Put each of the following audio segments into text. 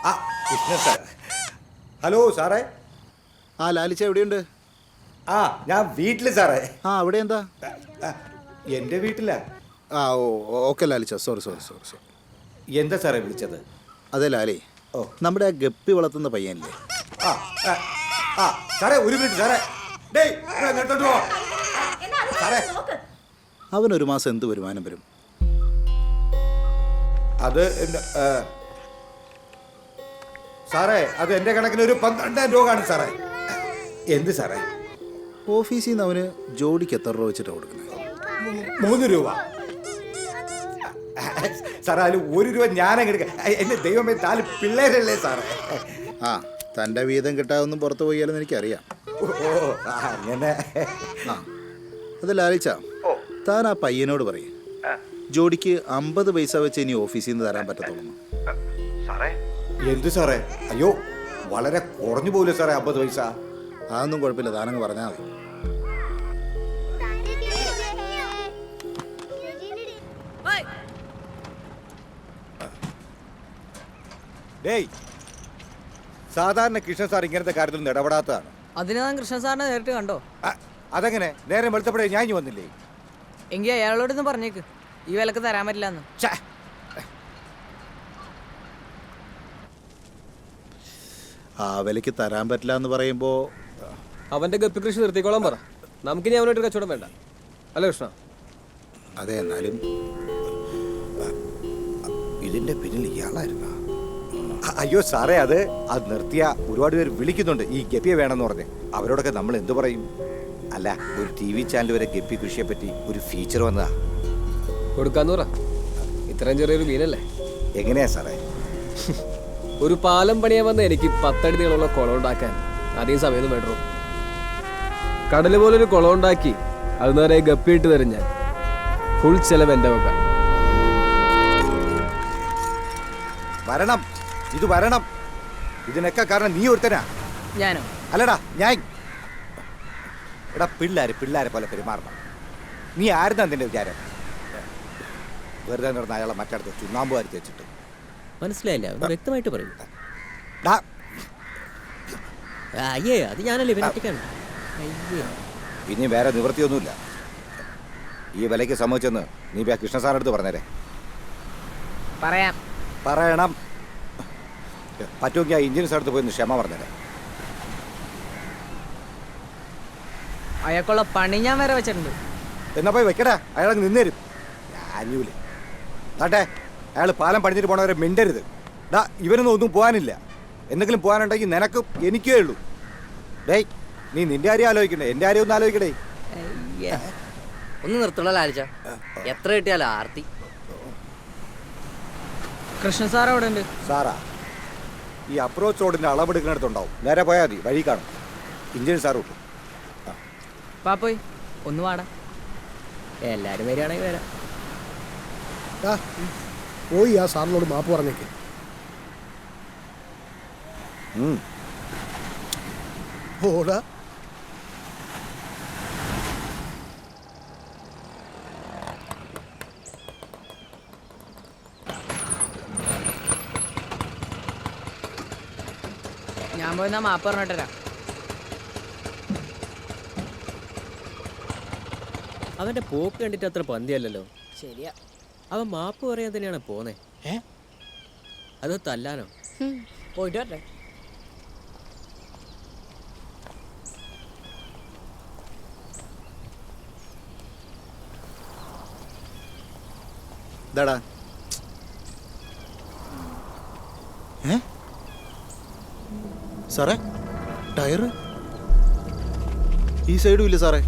ആ Krishnan sir. Hello സാറേ. ആ ലാലിച്ച എവിടെയുണ്ട്? ആ ഞാൻ വീട്ടിൽ സാറേ. ആ അവിടെ എന്താ? എൻ്റെ വീട്ടിലാ. ആ ഓ ഓക്കെ ലാലിച്ച, സോറി സോറി സോറി സോറി. എന്താ സാറേ വിളിച്ചത്? അതെ ലാലി, ഓ നമ്മുടെ ആ ഗപ്പി വളർത്തുന്ന പയ്യനില്ലേ? ആ ആ, ആ സാറേ ഒരു മിനിറ്റ് സാറേ. ഡേയ് ഇവിടെ ഇങ്ങോട്ടോട്ട് പോ. സാറേ അവനൊരു മാസം എന്ത് വരുമാനം വരും? അത് സാറേ അത് എൻ്റെ കണക്കിന് ഒരു 12,000 രൂപ കാണും സാറേ. എന്ത് സാറേ? ഓഫീസിൽ നിന്ന് അവന് ജോഡിക്ക് എത്ര രൂപ വെച്ചിട്ടാണ് കൊടുക്കുന്നത്? 3 രൂപ സാറേ. അതിൽ 1 രൂപ ഞാനെടുക്ക. എൻ്റെ ദൈവമേ 4 പിള്ളേരല്ലേ സാറേ. ആ തൻ്റെ വീതം കിട്ടാതൊന്നും പുറത്ത് പോയാലെന്ന് എനിക്കറിയാം. ഓ അങ്ങനെ. ആ അത് ലാലിച്ച, താൻ ആ പയ്യനോട് പറയും ജോഡിക്ക് 50 പൈസ വെച്ച് ഇനി ഓഫീസിൽ നിന്ന് തരാൻ പറ്റത്തുള്ളൂ. സാറേ എന്ത് സാറേ? അയ്യോ വളരെ കുറഞ്ഞു പോകില്ല സാറേ 50 പൈസ. അതൊന്നും കുഴപ്പമില്ല, താനങ്ങ് പറഞ്ഞാൽ മതി. ഡേയ് സാധാരണ കൃഷ്ണൻ സാർ ഇങ്ങനത്തെ കാര്യത്തിൽ ഇടപെടാത്തതാണ്. അതിന് ഞാൻ കൃഷ്ണൻ സാറിനെ നേരിട്ട് കണ്ടോ? അതെങ്ങനെ? നേരെ വെളുത്തപ്പോഴേ ഞാൻ ഇനി വന്നില്ലേ? എങ്കിൽ അയാളോടൊന്ന് പറഞ്ഞേക്ക് ഈ വിലക്ക് തരാൻ പറ്റില്ല എന്ന്. ആ വിലയ്ക്ക് തരാൻ പറ്റില്ല എന്ന് പറയുമ്പോൾ അവന്റെ ഗപ്പി കൃഷി നിർത്തിക്കോളാൻ പറ. നമുക്കിനി അവനായിട്ട് കച്ചവടം വേണ്ട അല്ലേ കൃഷ്ണ? അതെ, എന്നാലും ഇതിന്റെ പിന്നിൽ ഇയാളായിരുന്നു. അയ്യോ സാറേ അത് നിർത്തിയ ഒരുപാട് പേര് വിളിക്കുന്നുണ്ട് ഈ ഗപ്പിയെ വേണമെന്ന് പറഞ്ഞ്. അവരോടൊക്കെ നമ്മൾ എന്തു പറയും? അല്ല ഒരു TV ചാനൽ വരെ ഗപ്പി കൃഷിയെ പറ്റി ഒരു ഫീച്ചർ വന്നതാ. കൊടുക്കാന്ന് പറ. ഇത്രയും ചെറിയൊരു മീനല്ലേ? എങ്ങനെയാ സാറേ? ഒരു പാലം പണിയാൻ വന്ന എനിക്ക് 10 അടി നീളമുള്ള കുളം ഉണ്ടാക്കാൻ അധികം സമയം വേണ്ടോ? കടല് പോലൊരു കുളം ഉണ്ടാക്കി അത് നേരെ ഗപ്പിയിട്ട് തരും ഞാൻ. ഫുൾ ചെലവ് എൻ്റെ വക. വരണം, ഇത് വരണം. ഇതിനൊക്കെ കാരണം നീ ഒരുത്തനാ. ഞാനോ? അല്ലടാ ഞാൻ. എടാ പിള്ളേരെ പോലെ പെരുമാറണം. നീ ആയിരുന്നാ നിന്റെ വിചാരം? വെറുതെ നടന്ന അയാളെ മറ്റടുത്ത് ചുണ്ണാമ്പ് വാരി വെച്ചിട്ട്. മനസ്സിലായില്ല, വ്യക്തമായിട്ട് പറയൂ. ഡാ അയ്യേ അത് ഞാനല്ലേ ഇവനൊറ്റയ്ക്കാണ്. ഇനി വേറെ നിവൃത്തിയൊന്നുമില്ല. ഈ വിലയ്ക്ക് സമ്മതിച്ചെന്ന് നീ കൃഷ്ണ സാറിനടുത്ത് പറഞ്ഞേരെ. പറയണം. പറ്റുമെങ്കിൽ ആ എഞ്ചിനീയർ അടുത്ത് പോയി ക്ഷമ പറഞ്ഞേരെ. അയാൾക്കുള്ള പണി ഞാൻ വരെ വെച്ചിട്ടുണ്ട്. എന്നാ പോയി വെക്കടാ, അയാളങ്ങ് നിന്നേരും. ഞാനൂല് നാട്ടെ അയാൾ പാലം പണിഞ്ഞിട്ട് പോണവരെ മിണ്ടരുത്. ഡാ ഇവനൊന്നും ഒന്നും പോകാനില്ല. എന്തെങ്കിലും പോകാനുണ്ടെങ്കിൽ നിനക്കും എനിക്കേ ഉള്ളൂ. ഡേയ് നീ നിന്റെ കാര്യം ആലോചിക്കണ്ടേ? എൻ്റെ കാര്യം ഒന്ന് ആലോചിക്കടേ. ഒന്ന് നിർത്തുള്ള ലാലിച്ച, എത്ര കിട്ടിയാലും ആർത്തി. കൃഷ്ണൻ സാർ അവിടെ ഉണ്ട്. സാറാ ഈ അപ്രോച്ച് റോഡിൻ്റെ അളവെടുക്കുന്നിടത്തുണ്ടാവും. നേരെ പോയാൽ മതി, വഴി കാണും. എഞ്ചിനീയർ സാർ കിട്ടും. പാപ്പോയി ഒന്ന് വാടാ. എല്ലാരും വരികയാണെങ്കിൽ വരാം. പോയി ആ സാറിനോട് മാപ്പ് പറഞ്ഞേക്ക്. ഓടാ. ഞാൻ പോയി മാപ്പ് പറഞ്ഞിട്ടരാ. അവന്റെ പോക്ക് കണ്ടിട്ട് അത്ര പന്തിയല്ലല്ലോ. ശരിയാ. അവൻ മാപ്പ് പറയാൻ തന്നെയാണ് പോന്നേ. അതോ തല്ലാനോ? പോയിട്ട് വരട്ടെ. ഇതാടാ. സാറേ ടയറ് ഈ സൈഡും ഇല്ല സാറേ.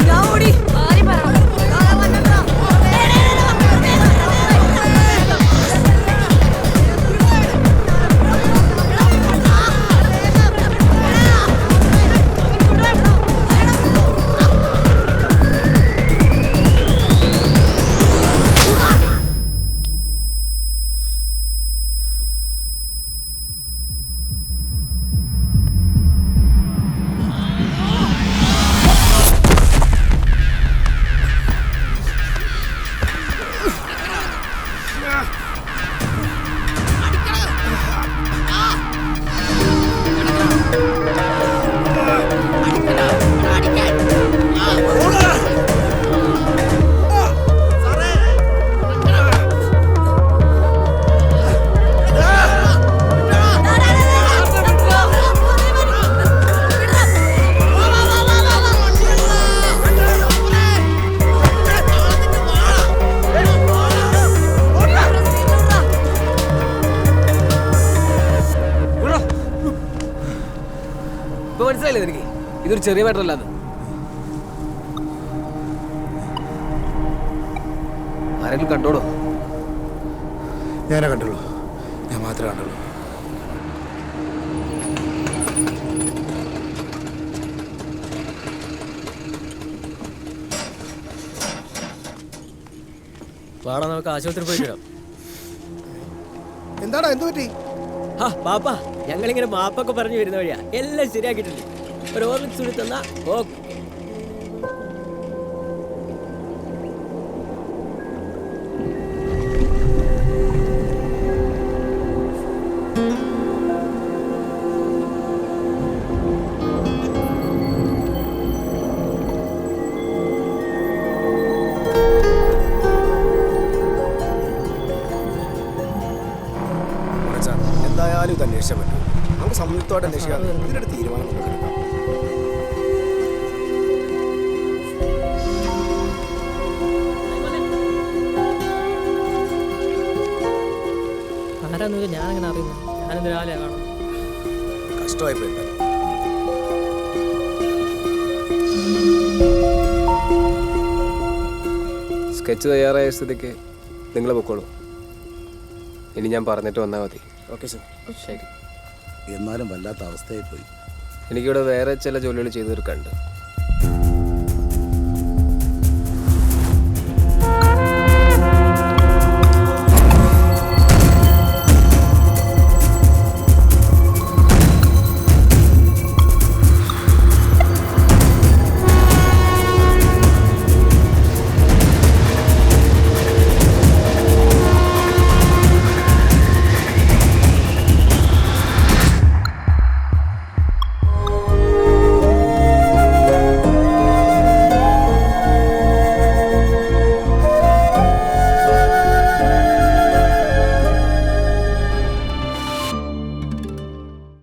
ഞാൻ ഓടി. ആരും പറയണം. ഇപ്പൊ മനസ്സിലായില്ലേ നിനക്ക് ഇതൊരു ചെറിയ മാറ്റർ അല്ലാന്ന്? ആരെങ്കിലും കണ്ടോടോ? ഞാനേ കണ്ടുള്ളൂ, ഞാൻ മാത്രമേ കണ്ടുള്ളൂ. വാടാ നമുക്ക് ആശുപത്രി പോയിട്ട് വരാം. എന്താടാ എന്ത് പറ്റി? ഹാ പാപ്പാ, ഞങ്ങളിങ്ങനെ മാപ്പൊക്കെ പറഞ്ഞു വരുന്ന വഴിയാ എല്ലാം ശരിയാക്കിയിട്ടുണ്ട്. ഒരു ഓർലിക്സ് കൂടി തന്നാ ഓക്കെ. എന്തായാലും ഇത് അന്വേഷിച്ചാൽ പറ്റും. നമുക്ക് സംയുക്തമായിട്ട് അന്വേഷിക്കാം. ഇതിനൊരു തീരുമാനം നമുക്ക് എടുക്കാം. ആരാന്ന് ഞാനങ്ങനെ അറിയുന്നു. ഞാനിന്ന് രാവിലെ കാണാം. കഷ്ടമായി പോയി. സ്കെച്ച് തയ്യാറായ സ്ഥിതിക്ക് നിങ്ങൾ പൊക്കോളൂ. ഇനി ഞാൻ പറഞ്ഞിട്ട് വന്നാൽ മതി. Okay sir. ശരി. എന്നാലും വല്ലാത്ത അവസ്ഥയായി പോയി. എനിക്കിവിടെ വേറെ ചില ജോലികൾ ചെയ്തു തീർക്കാനുണ്ട്.